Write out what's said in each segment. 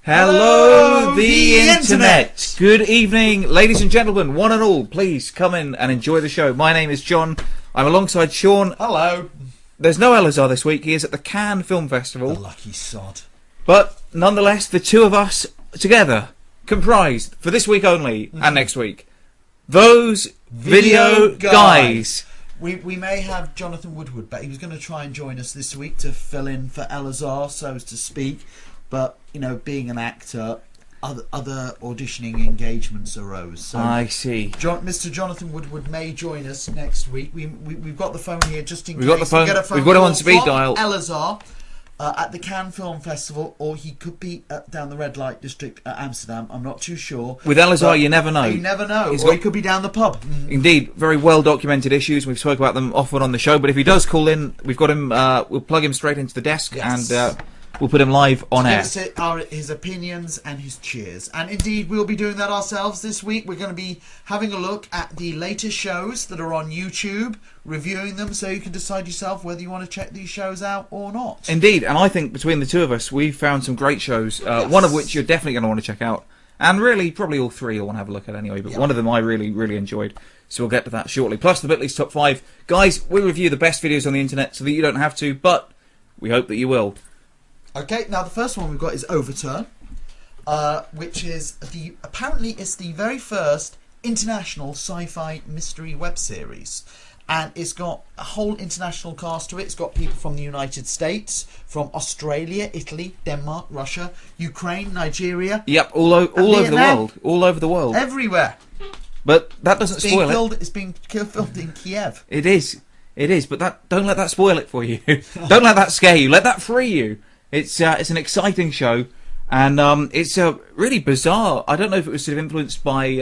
Hello, the internet. Good evening, ladies and gentlemen, one and all. Please come in and enjoy the show. My name is John. I'm alongside Sean. Hello. There's no Elazar this week. He is at the Cannes Film Festival. The lucky sod. But nonetheless, the two of us together, comprised for this week only and next week, those video guys. We may have Jonathan Woodward, but he was going to try and join us this week to fill in for Elazar, so to speak. But, you know, being an actor, other auditioning engagements arose. So I see. Mr. Jonathan Woodward may join us next week. We've got the phone here just in case. We've got the phone. We've got him on speed dial. Elazar at the Cannes Film Festival, or he could be down the red light district at Amsterdam. I'm not too sure. With Elazar, you never know. You never know. Or he could be down the pub. Indeed, very well documented issues. We've spoke about them often on the show. But if he does call in, we've got him. We'll plug him straight into the desk and. We'll put him live on air. His opinions and his cheers. And indeed, we'll be doing that ourselves this week. We're going to be having a look at the latest shows that are on YouTube, reviewing them so you can decide yourself whether you want to check these shows out or not. Indeed, and I think between the two of us, we've found some great shows, one of which you're definitely going to want to check out. And really, probably all three you'll want to have a look at anyway, but one of them I really, really enjoyed. So we'll get to that shortly. Plus the Bitley's Top 5. Guys, we review the best videos on the internet so that you don't have to, but we hope that you will. Okay, now the first one we've got is Overturn, which is apparently it's the very first international sci-fi mystery web series, and it's got a whole international cast to it. It's got people from the United States, from Australia, Italy, Denmark, Russia, Ukraine, Nigeria. Yep, all over the world, all over the world, everywhere. But that doesn't spoil it. It's being filmed in Kiev. It is, but don't let that spoil it for you. Don't let that scare you. Let that free you. It's an exciting show, and it's really bizarre. I don't know if it was sort of influenced by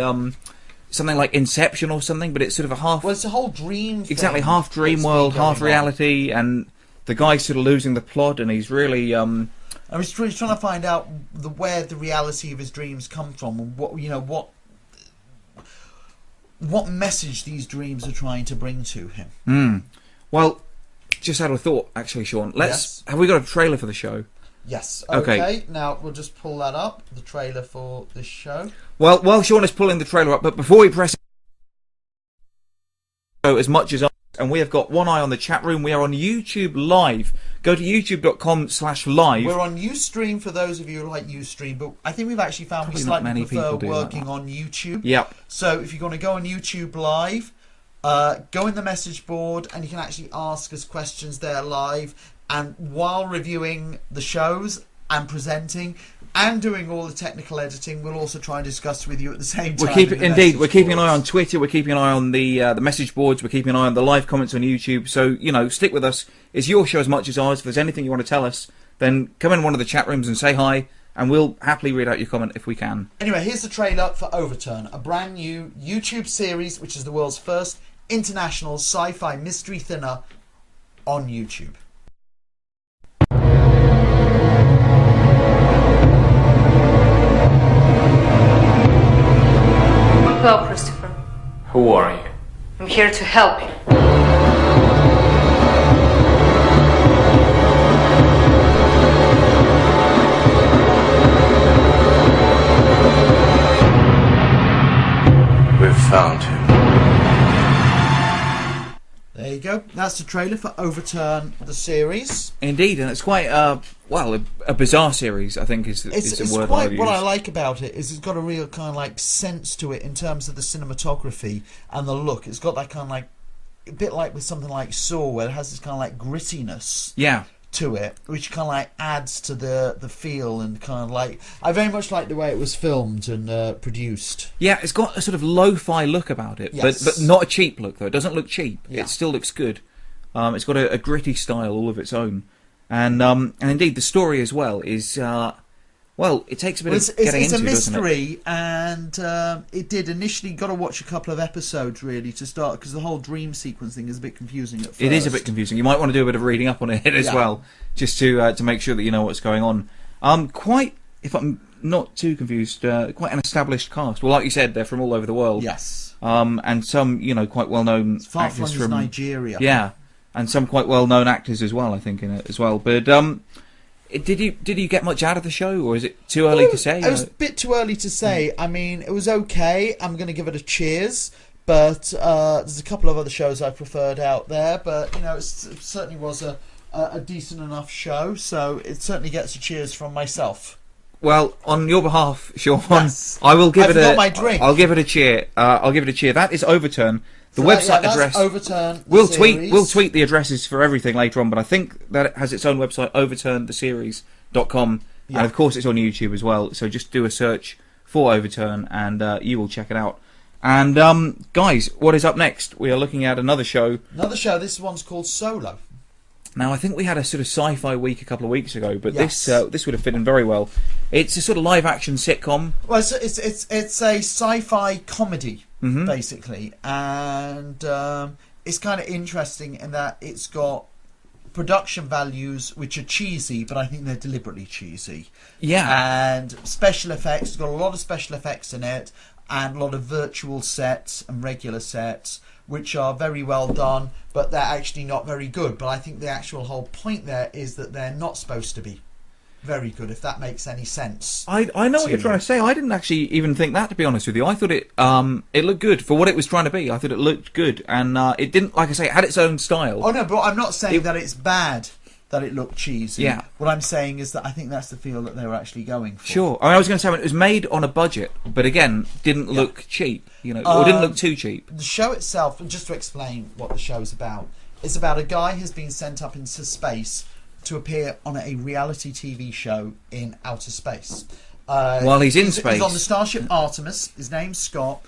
something like Inception or something, but it's sort of a half. Well, it's a whole dream. Exactly, half dream world, half reality, and the guy's sort of losing the plot, and he's really. He's trying to find out where the reality of his dreams come from, and what message these dreams are trying to bring to him. Well. Just had a thought, actually, Sean. Have we got a trailer for the show? Yes. Okay. Now we'll just pull that up. The trailer for this show. Well, while Sean is pulling the trailer up, but before we press as much as and we have got one eye on the chat room. We are on YouTube Live. Go to youtube.com/live. We're on Ustream for those of you who like Ustream, but I think we've actually found Probably we slightly prefer working on YouTube. Yep. So if you're going to go on YouTube Live. Go in the message board and you can actually ask us questions there live, and while reviewing the shows and presenting and doing all the technical editing, we'll also try and discuss with you at the same time. We're keeping an eye on Twitter, we're keeping an eye on the message boards, we're keeping an eye on the live comments on YouTube, so stick with us. It's your show as much as ours. If there's anything you want to tell us, then come in one of the chat rooms and say hi, and we'll happily read out your comment if we can. Anyway, here's the trailer for Overturn, a brand new YouTube series which is the world's first international sci-fi mystery thriller on YouTube. Well, Christopher. Who are you? I'm here to help you. We've found him. There you go. That's the trailer for Overturn, the series. Indeed, and it's quite a bizarre series. I think is the word I would use. What I like about it is it's got a real kind of like sense to it in terms of the cinematography and the look. It's got that kind of like a bit like with something like Saw, where it has this kind of like grittiness. Yeah. To it, which kind of like adds to the feel, and kind of like I very much like the way it was filmed and produced. Yeah, it's got a sort of lo-fi look about it, yes. but not a cheap look though. It doesn't look cheap. Yeah. It still looks good. It's got a gritty style all of its own, and indeed the story as well is it takes a bit of getting into. It's a mystery, and it did initially got to watch a couple of episodes really to start, because the whole dream sequence thing is a bit confusing at first. It is a bit confusing. You might want to do a bit of reading up on it as well, just to make sure that you know what's going on. If I'm not too confused, quite an established cast. Well, like you said, they're from all over the world. Yes. And some quite well known actors from Nigeria. Yeah, and some quite well known actors as well. I think in it as well, but. Did you get much out of the show, or is it too early to say? It was a bit too early to say. I mean, it was okay. I'm going to give it a cheers, but there's a couple of other shows I preferred out there. But you know, it certainly was a decent enough show, so it certainly gets a cheers from myself. Well, on your behalf, Sean, Yes. I will give my drink. I'll give it a cheer. I'll give it a cheer. That is Overturn. The website that's address. Overturn. We'll tweet the addresses for everything later on, but I think that it has its own website, overturntheseries.com, and of course it's on YouTube as well. So just do a search for Overturn, and you will check it out. And guys, what is up next? We are looking at another show. This one's called Solo. Now, I think we had a sort of sci-fi week a couple of weeks ago, but Yes. this would have fit in very well. It's a sort of live-action sitcom. Well, it's a sci-fi comedy, basically, and it's kind of interesting in that it's got production values which are cheesy, but I think they're deliberately cheesy. Yeah. And special effects, it's got a lot of special effects in it, and a lot of virtual sets and regular sets, which are very well done, but they're actually not very good. But I think the actual whole point there is that they're not supposed to be very good, if that makes any sense. I know what you're trying to say. I didn't actually even think that, to be honest with you. I thought it looked good for what it was trying to be. I thought it looked good, and it didn't, like I say, it had its own style. Oh no, but I'm not saying that it's bad that it looked cheesy. Yeah. What I'm saying is that I think that's the feel that they were actually going for. Sure. I was going to say, it was made on a budget, but again, didn't look cheap, you know, or didn't look too cheap. The show itself, just to explain what the show is about, it's about a guy who's been sent up into space to appear on a reality TV show in outer space. While he's in space. He's on the Starship Artemis. His name's Scott.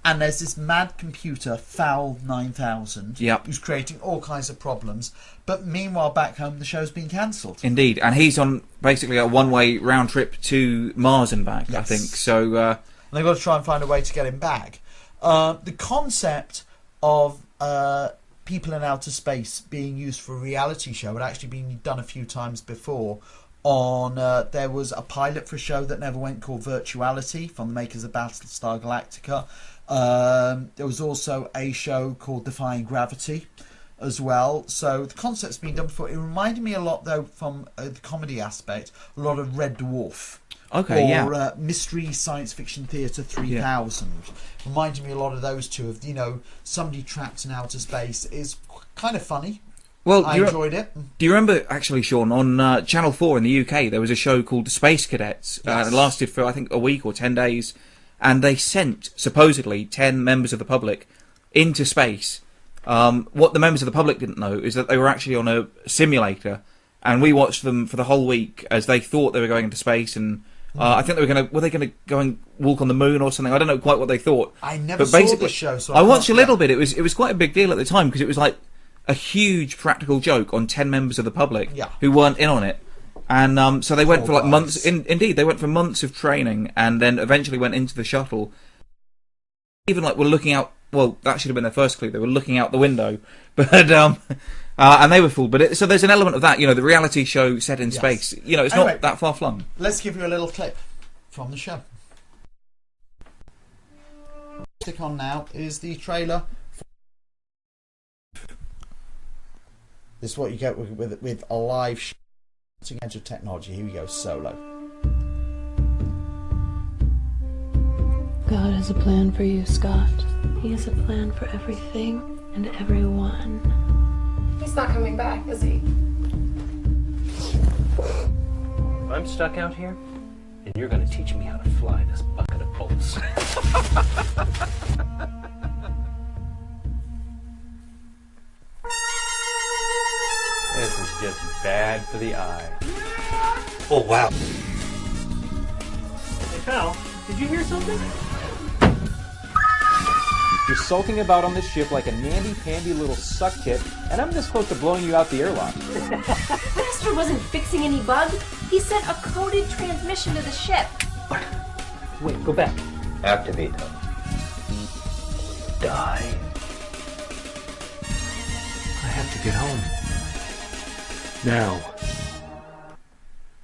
And there's this mad computer, Foul 9000, who's creating all kinds of problems. But meanwhile, back home, the show's been cancelled. Indeed. And he's on basically a one-way round trip to Mars and back, I think. So and they've got to try and find a way to get him back. The concept of people in outer space being used for a reality show had actually been done a few times before. There was a pilot for a show that never went called Virtuality from the makers of Battlestar Galactica. There was also a show called Defying Gravity as well. So the concept's been done before. It reminded me a lot, though, from the comedy aspect, a lot of Red Dwarf. Okay, or Mystery Science Fiction Theatre 3000. Reminded me a lot of those two of, you know, somebody trapped in outer space. Is kind of funny. Well, I enjoyed it. Do you remember, actually, Sean, on Channel 4 in the UK, there was a show called The Space Cadets. It lasted for, I think, a week or 10 days. And they sent, supposedly, 10 members of the public into space. What the members of the public didn't know is that they were actually on a simulator. And we watched them for the whole week as they thought they were going into space. And I think were they going to go and walk on the moon or something? I don't know quite what they thought. I never saw the show. So I watched a little bit. It was quite a big deal at the time because it was like a huge practical joke on 10 members of the public who weren't in on it. And so they went for like months. Indeed, they went for months of training, and then eventually went into the shuttle. Even like were looking out. Well, that should have been their first clue. They were looking out the window, but and they were fooled. But so there's an element of that. You know, the reality show set in space. You know, it's not that far flung. Let's give you a little clip from the show. Stick on now is the trailer. This is what you get with a live cutting edge of technology. Here we go, Solo. God has a plan for you, Scott. He has a plan for everything and everyone. He's not coming back, is he? I'm stuck out here, and you're gonna teach me how to fly this bucket of bolts. This is just bad for the eye. Oh, wow. Hey, pal, did you hear something? You're sulking about on this ship like a namby-pamby little suck tit, and I'm this close to blowing you out the airlock. Master wasn't fixing any bug. He sent a coded transmission to the ship. What? Wait, go back. Activate them. Die. I have to get home. Now.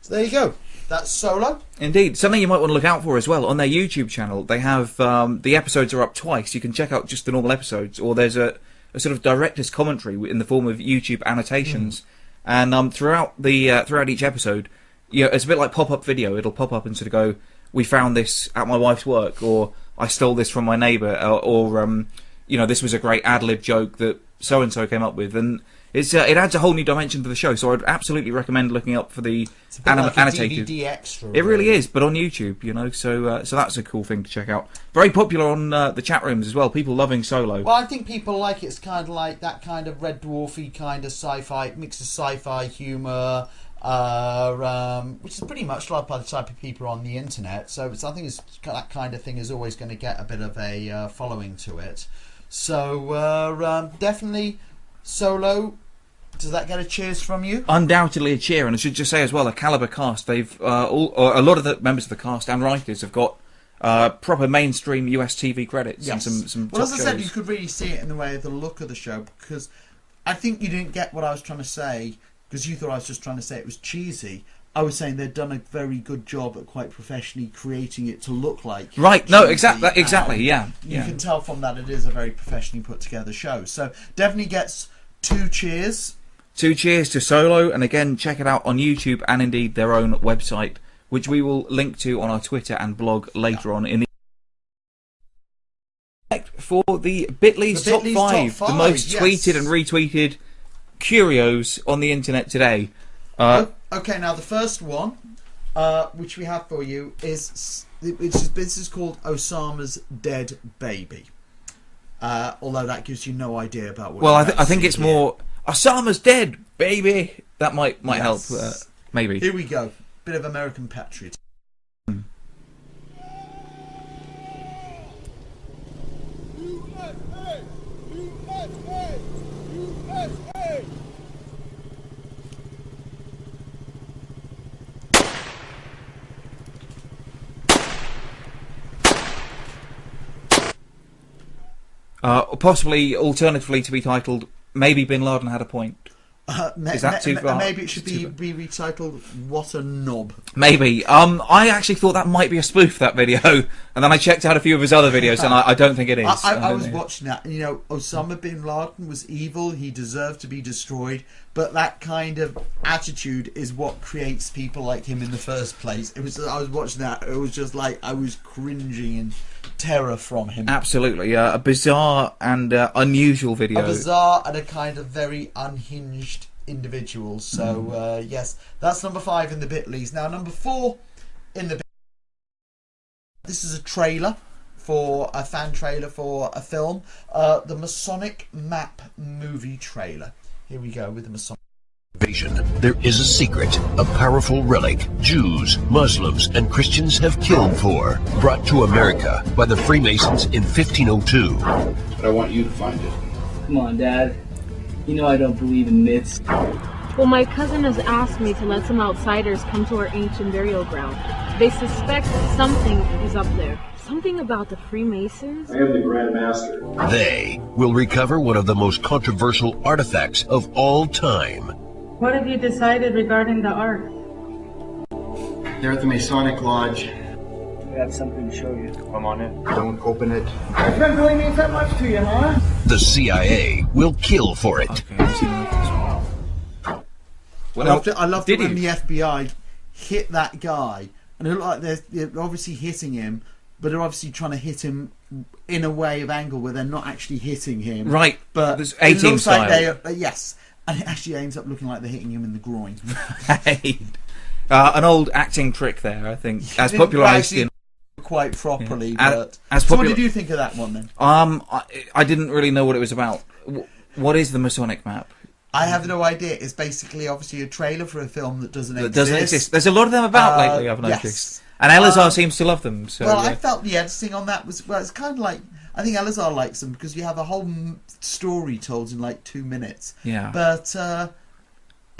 So there you go. That's Solo. Indeed. Something you might want to look out for as well. On their YouTube channel, they have the episodes are up twice. You can check out just the normal episodes, or there's a sort of director's commentary in the form of YouTube annotations. And throughout each episode, it's a bit like pop-up video. It'll pop up and sort of go, we found this at my wife's work, or I stole this from my neighbour, or this was a great ad-lib joke that so-and-so came up with, and it adds a whole new dimension to the show, so I'd absolutely recommend looking up for the It's a bit like a annotated DVD extra. It really is, but on YouTube, so that's a cool thing to check out. Very popular on the chat rooms as well, people loving Solo. Well, I think people like it. It's kind of like that kind of Red Dwarfy kind of sci-fi, mix of sci-fi humour, which is pretty much loved by the type of people on the internet. So I think that kind of thing is always going to get a bit of a following to it. So definitely Solo. Does that get a cheers from you? Undoubtedly a cheer, and I should just say as well, a caliber cast. They've a lot of the members of the cast and writers have got proper mainstream US TV credits. Yes. And some well, top as I said, shows. you could really see it in the way of the look of the show, because I think you didn't get what I was trying to say, because you thought I was just trying to say it was cheesy. I was saying they'd done a very good job at quite professionally creating it to look like Right, no, cheesy, exactly, and yeah. You can tell from that it is a very professionally put together show. So definitely gets 2 cheers. 2 cheers to Solo, and again, check it out on YouTube and indeed their own website, which we will link to on our Twitter and blog later on in the... For the Bitly's top 5, the most tweeted and retweeted curios on the internet today. Okay, now the first one, which we have for you, is this is called Osama's dead baby. Although that gives you no idea about what. Well, I think it's more Osama's dead, baby. That might help. Maybe. Here we go. Bit of American patriotism. Possibly, alternatively, to be titled, maybe Bin Laden had a point. Is that too far? Maybe it should be retitled "What a Knob." Maybe. I actually thought that might be a spoof, that video, and then I checked out a few of his other videos, and I don't think it is. I was watching that, and Osama bin Laden was evil. He deserved to be destroyed, but that kind of attitude is what creates people like him in the first place. I was watching that. It was just like I was cringing in terror from him. Absolutely, a bizarre and unusual video. A bizarre and a kind of very unhinged individual. So yes, that's number 5 in the Bitleys. Now number 4 in the. This is a trailer for a fan trailer for a film, the Masonic Map movie trailer. Here we go with the Masonic. Invasion. There is a secret, a powerful relic Jews, Muslims, and Christians have killed for, brought to America by the Freemasons in 1502. But I want you to find it. Come on, Dad. You know I don't believe in myths. Well, my cousin has asked me to let some outsiders come to our ancient burial ground. They suspect something is up there. Something about the Freemasons? I am the Grand Master. They will recover one of the most controversial artifacts of all time. What have you decided regarding the Ark? They're at the Masonic Lodge. We have something to show you. Come on in. Don't open it. That really means that much to you, huh? The CIA will kill for it. I loved it when the FBI hit that guy, and it looked like they're obviously hitting him, but they're obviously trying to hit him in a way of angle where they're not actually hitting him. Right, but there's it A-team looks like style. yes, and it actually ends up looking like they're hitting him in the groin. An old acting trick there, I think, as popularised in quite properly. Yeah. But so what did you think of that one then? I didn't really know what it was about. What is the Masonic Map? I have no idea. It's basically obviously a trailer for a film that doesn't exist. Doesn't exist. There's a lot of them about lately, I've noticed. Yes. And Elazar seems to love them. So, well, I felt the editing on that was, it's kind of like, I think Elazar likes them because you have a whole story told in like 2 minutes. Yeah. But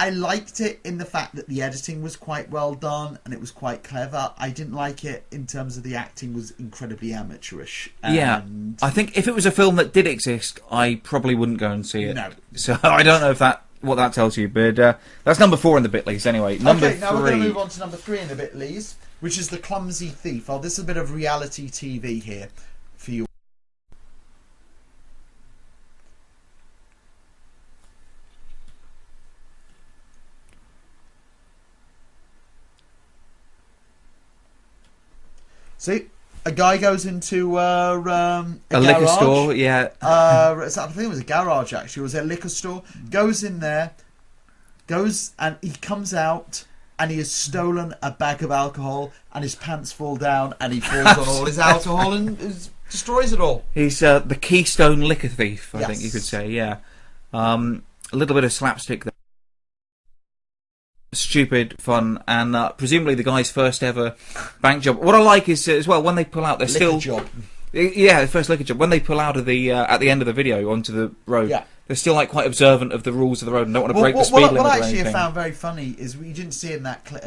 I liked it in the fact that the editing was quite well done and it was quite clever. I didn't like it in terms of the acting was incredibly amateurish. Yeah, I think if it was a film that did exist, I probably wouldn't go and see it. No. So I don't know if what that tells you, but that's number 4 in the Bitleys anyway. Number 3. Now we're going to move on to number 3 in the Bitleys, which is The Clumsy Thief. Oh, this is a bit of reality TV here for you. See, a guy goes into a liquor garage. store, yeah. I think it was a garage, actually. It was a liquor store. Goes in there, and he comes out, and he has stolen a bag of alcohol, and his pants fall down, and he falls on all his alcohol and destroys it all. He's the Keystone liquor thief, I Yes. think you could say, yeah. A little bit of slapstick there. Stupid fun, and presumably the guy's first ever bank job. What I like is as well when they pull out, they're Liquor still job. Yeah, the first liquor job. When they pull out of the at the end of the video onto the road, Yeah. they're still like quite observant of the rules of the road and don't want to break the speed limit What or I actually anything. have found very funny is we didn't see in that clip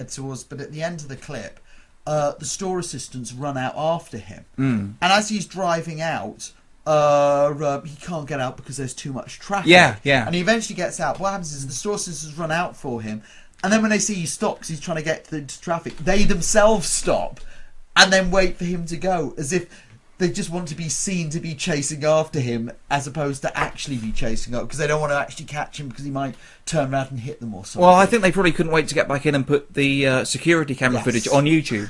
but at the end of the clip, the store assistants run out after him, and as he's driving out. He can't get out because there's too much traffic. Yeah, yeah. And he eventually gets out. What happens is the store assistants run out for him, and then when they see he stops, he's trying to get into traffic. They themselves stop, and then wait for him to go, as if they just want to be seen to be chasing after him, as opposed to actually be chasing up, because they don't want to actually catch him because he might turn around and hit them or something. Well, I think they probably couldn't wait to get back in and put the security camera Yes. footage on YouTube.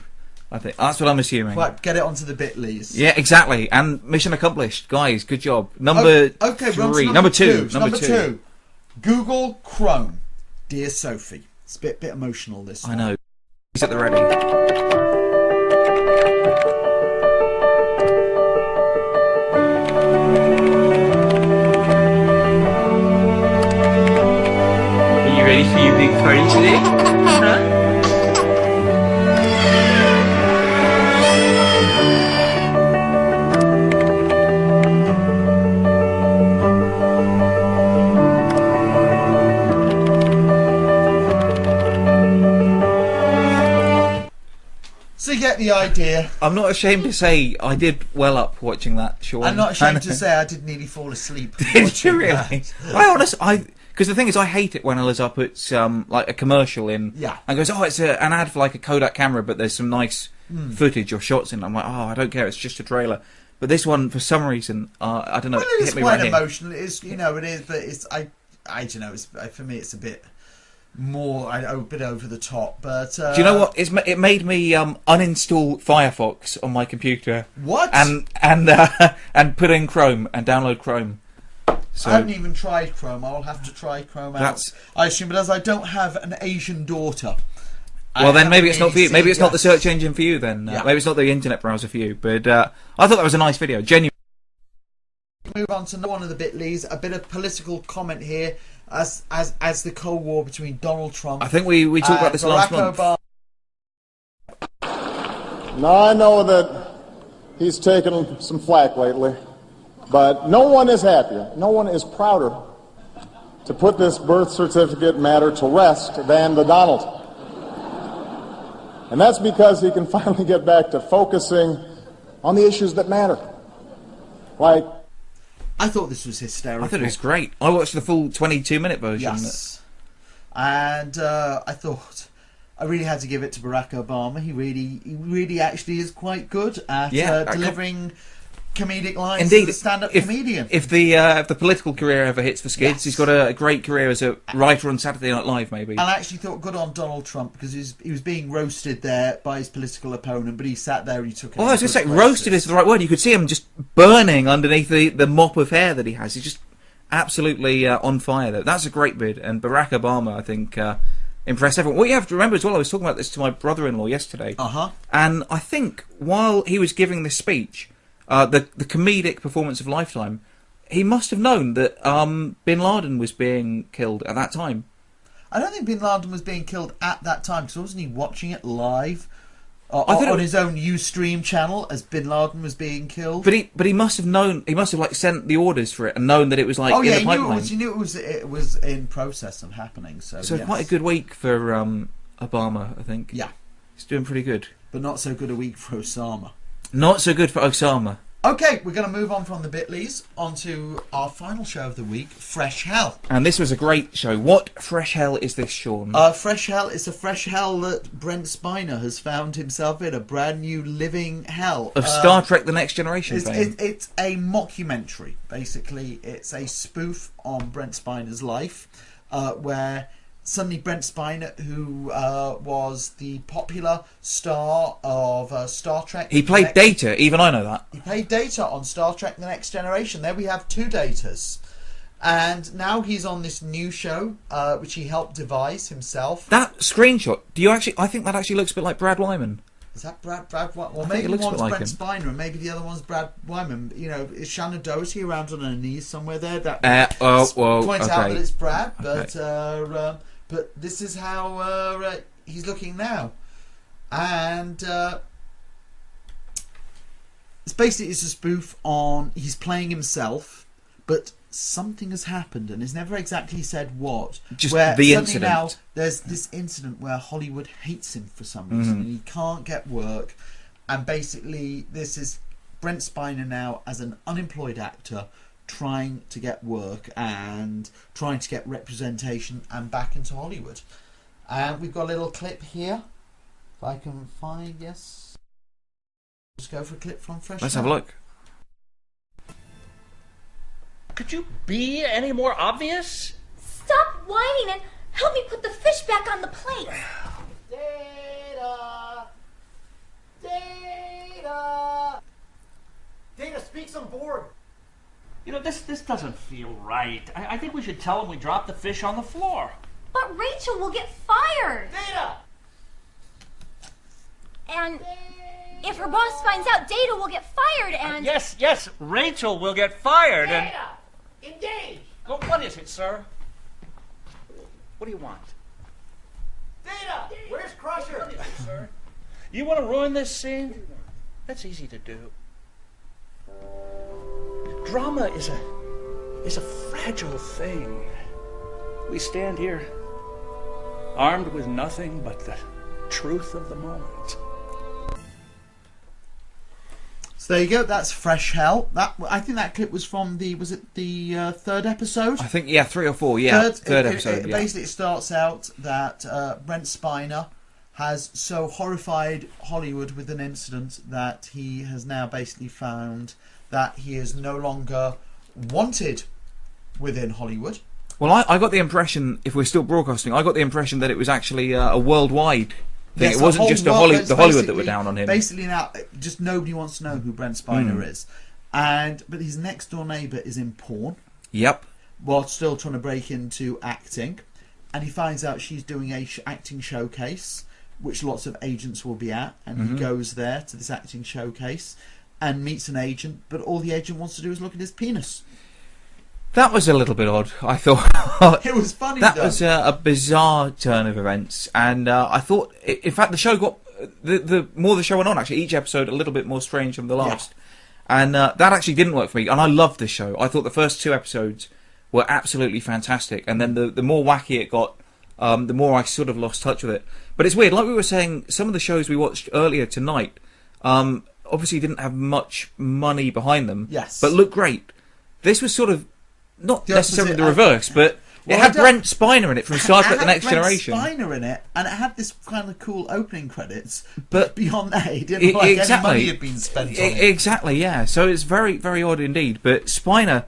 I think that's what I'm assuming. Right, get it onto the Bitleys. Yeah, exactly. And mission accomplished, guys. Good job. Number Okay, we're on to three. number two. Number two. Google Chrome. Dear Sophie. It's a bit emotional, this I one. know. He's at the ready. Are you ready for your big party today? Huh? So you get the idea. I'm not ashamed to say I did well up watching that, Sean. I'm not ashamed to say I did nearly fall asleep. Did you watching really? that. Because the thing is, I hate it when Elizabeth puts like a commercial in, Yeah. and goes, "Oh, it's an ad for like a Kodak camera, but there's some nice footage or shots in." I'm like, "Oh, I don't care. It's just a trailer." But this one, for some reason, I don't know. Well, it is hit me quite right here. emotional. It is, it is, but it's I don't know. It's, for me, it's a bit more, a bit over the top. But Do you know what? It made me uninstall Firefox on my computer. What? And put in Chrome and download Chrome. So I haven't even tried Chrome. I'll have to try Chrome out. I assume, but as I don't have an Asian daughter. Well, then maybe it's not for you. seen Maybe it it's not the yet. search engine for you. Then Yeah. maybe it's not the internet browser for you. But I thought that was a nice video. Genuine. Move on to one of the Bitleys. A bit of political comment here as the Cold War between Donald Trump. I think we talked about this last Barack month. Obama. Now, I know that he's taken some flack lately, but no one is happier, no one is prouder to put this birth certificate matter to rest than the Donald. And that's because he can finally get back to focusing on the issues that matter. Like, I thought this was hysterical. I thought it was great. I watched the full 22-minute version. Yes. And I thought I really had to give it to Barack Obama. He really actually is quite good at delivering comedic lines Indeed, as a stand-up if comedian. If the political career ever hits the skids, Yes. he's got a great career as a writer on Saturday Night Live, maybe. And I actually thought good on Donald Trump because he was being roasted there by his political opponent, but he sat there and he took it. Well, I was going to say, roasted is the right word. You could see him just burning underneath the mop of hair that he has. He's just absolutely on fire, though. That's a great bid. And Barack Obama, I think, impressed everyone. What you have to remember as well, I was talking about this to my brother-in-law yesterday. Uh-huh. And I think while he was giving this speech, the comedic performance of Lifetime, he must have known that Bin Laden was being killed at that time. I don't think Bin Laden was being killed at that time, because wasn't he watching it live on his own Ustream channel as Bin Laden was being killed? But he must have known. He must have like sent the orders for it and known that it was like in the he pipeline. knew it was in process of happening. So yes. Quite a good week for Obama, I think. Yeah, he's doing pretty good. But not so good a week for Osama. Not so good for Osama. Okay, we're going to move on from the Bitleys onto our final show of the week, Fresh Hell. And this was a great show. What fresh hell is this, Sean? Fresh Hell is a fresh hell that Brent Spiner has found himself in, a brand new living hell. Of Star Trek The Next Generation fame. It's a mockumentary, basically. It's a spoof on Brent Spiner's life, where suddenly Brent Spiner, who was the popular star of Star Trek. He played Data, even I know that. He played Data on Star Trek The Next Generation. There we have 2 Datas. And now he's on this new show, which he helped devise himself. That screenshot, I think that actually looks a bit like Brad Wyman. Is that Brad Wyman? Well, maybe one's like Brent him. Spiner and maybe the other one's Brad Wyman. You know, is Shannon Doherty around on her knees somewhere there? That points out that it's Brad, but this is how he's looking now. And it's basically a spoof on, he's playing himself, but something has happened and it's never exactly said what. Just where the suddenly incident. now there's this incident where Hollywood hates him for some reason and he can't get work, and basically this is Brent Spiner now as an unemployed actor trying to get work and trying to get representation and back into Hollywood. And we've got a little clip here, if I can find. Yes, let's go for a clip from Fresh. Let's have a look. Could you be any more obvious? Stop whining and help me put the fish back on the plate. Data speaks on board. You know, this doesn't feel right. I think we should tell him we dropped the fish on the floor. But Rachel will get fired. Data! And if her boss finds out, Data will get fired and... Yes, Rachel will get fired and... Data! Engage! What is it, sir? What do you want? Data! Where's Crusher? What is it, sir? You want to ruin this scene? That's easy to do. Drama is a fragile thing. We stand here armed with nothing but the truth of the moment. So there you go. That's Fresh Hell. I think that clip was from the 3rd episode? I think 3 or 4. Yeah, third episode. Basically, it starts out that Brent Spiner has so horrified Hollywood with an incident that he has now basically found that he is no longer wanted within Hollywood. Well, I got the impression, if we're still broadcasting, I got the impression that it was actually a worldwide thing. Yes, it wasn't just the Hollywood that were down on him. Basically now, just nobody wants to know who Brent Spiner is. But his next door neighbour is in porn. Yep. While still trying to break into acting. And he finds out she's doing a acting showcase, which lots of agents will be at. And he goes there to this acting showcase and meets an agent, but all the agent wants to do is look at his penis. That was a little bit odd, I thought. It was funny, That though. was a bizarre turn of events, and I thought, in fact, the show got... The more the show went on, actually, each episode a little bit more strange than the last. Yeah. And that actually didn't work for me, and I loved this show. I thought the first 2 episodes were absolutely fantastic, and then the more wacky it got, the more I sort of lost touch with it. But it's weird, like we were saying, some of the shows we watched earlier tonight... obviously didn't have much money behind them, but looked great. This was sort of not necessarily the reverse, but it had Brent Spiner in it from Star Trek: The Next Generation. It had Brent Spiner in it, and it had this kind of cool opening credits. But beyond that, it didn't look like any money had been spent on it. Exactly, yeah. So it's very, very odd indeed. But Spiner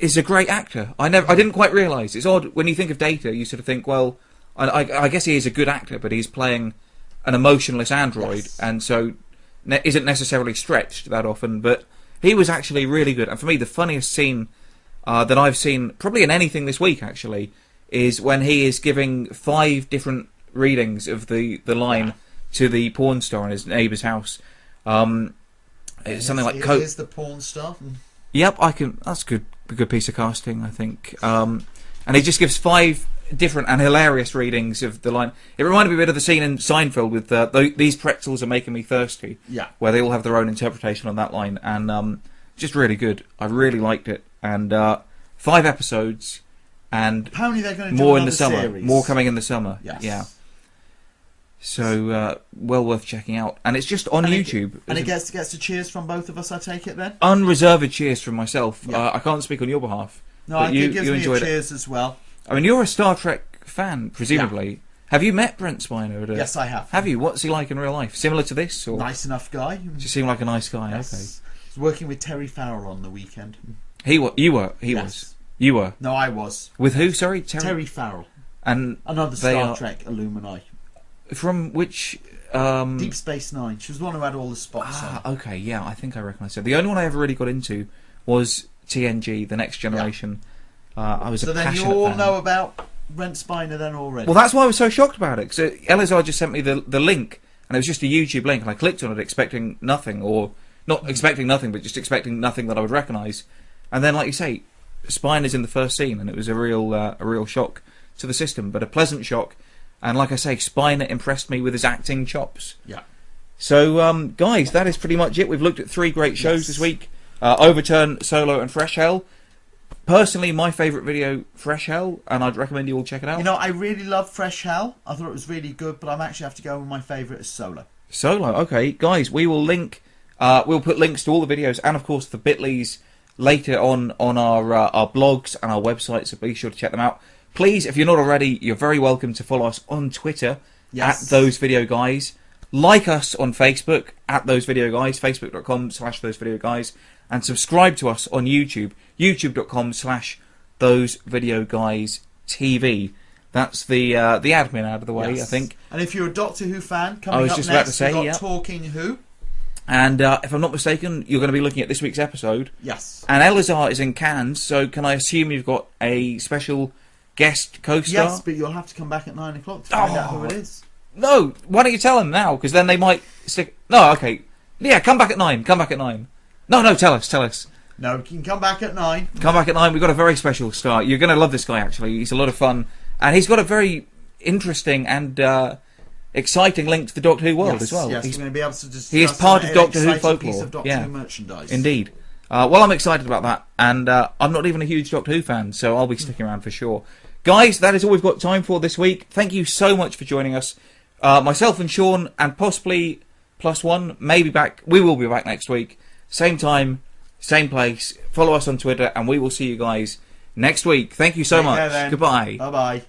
is a great actor. I didn't quite realise. It's odd when you think of Data. You sort of think, well, I guess he is a good actor, but he's playing an emotionless android, and so isn't necessarily stretched that often, but he was actually really good. And for me, the funniest scene that I've seen, probably in anything this week actually, is when he is giving 5 different readings of the line to the porn star in his neighbour's house. It's something like... Here's the porn star. Yep, that's a good piece of casting, I think. And he just gives 5 different and hilarious readings of the line. It reminded me a bit of the scene in Seinfeld with these pretzels are making me thirsty. Yeah. Where they all have their own interpretation on that line, and just really good. I really liked it. And 5 episodes, and apparently they're going to more do in the summer. Series. More coming in the summer. Yes. Yeah. So well worth checking out, and it's just on YouTube. And it gets a cheers from both of us. I take it then. Unreserved cheers from myself. Yeah. I can't speak on your behalf. No, I think it gives me enjoyed a cheers as well. I mean, you're a Star Trek fan, presumably. Yeah. Have you met Brent Spiner? Yes, I have. Have you? What's he like in real life? Similar to this? Or? Nice enough guy. Does he seem like a nice guy? Yes. Okay. I was working with Terry Farrell on the weekend. You were. Yes. You were. No, I was. With who? Sorry, Terry Farrell. and another Star Trek alumni. From which? Deep Space Nine. She was the one who had all the spots on. Okay, yeah, I think I recognise her. The only one I ever really got into was TNG, The Next Generation. I was so a then passionate you all fan. know about Brent Spiner then already. Well, that's why I was so shocked about it. So Elazar just sent me the link, and it was just a YouTube link, and I clicked on it expecting nothing, or not expecting nothing, but just expecting nothing that I would recognise. And then, like you say, Spiner's in the first scene, and it was a real shock to the system, but a pleasant shock. And like I say, Spiner impressed me with his acting chops. Yeah. So, guys, that is pretty much it. We've looked at 3 great shows this week. Overturn, Solo, and Fresh Hell. Personally, my favourite video, Fresh Hell, and I'd recommend you all check it out. You know, I really love Fresh Hell. I thought it was really good, but I'm actually have to go with my favourite is Solo. Solo, okay. Guys, we will link, we'll put links to all the videos, and of course the bit.lys later on our blogs and our website, so be sure to check them out. Please, if you're not already, you're very welcome to follow us on Twitter, at Those Video Guys. Like us on Facebook, at Those Video Guys, facebook.com/Those Video Guys. And subscribe to us on YouTube, youtube.com/Those Video Guys TV. That's the admin out of the way, I think. And if you're a Doctor Who fan, coming up next, we've got Talking Who. And if I'm not mistaken, you're going to be looking at this week's episode. Yes. And Elazar is in Cannes, so can I assume you've got a special guest co-star? Yes, but you'll have to come back at 9 o'clock to find out who it is. No, why don't you tell them now? Because then they might stick... No, okay. Yeah, come back at 9. Come back at 9. No, tell us. No, you can come back at 9. Come back at 9. We've got a very special star. You're going to love this guy, actually. He's a lot of fun. And he's got a very interesting and exciting link to the Doctor Who world as well. Yes, we're going to be able to discuss he is part of Doctor Who folklore. Piece of Doctor Who merchandise. Indeed. Well, I'm excited about that. And I'm not even a huge Doctor Who fan, so I'll be sticking around for sure. Guys, that is all we've got time for this week. Thank you so much for joining us. Myself and Sean, and possibly +1, maybe back. We will be back next week. Same time, same place. Follow us on Twitter, and we will see you guys next week. Thank you so much. Goodbye. Bye-bye.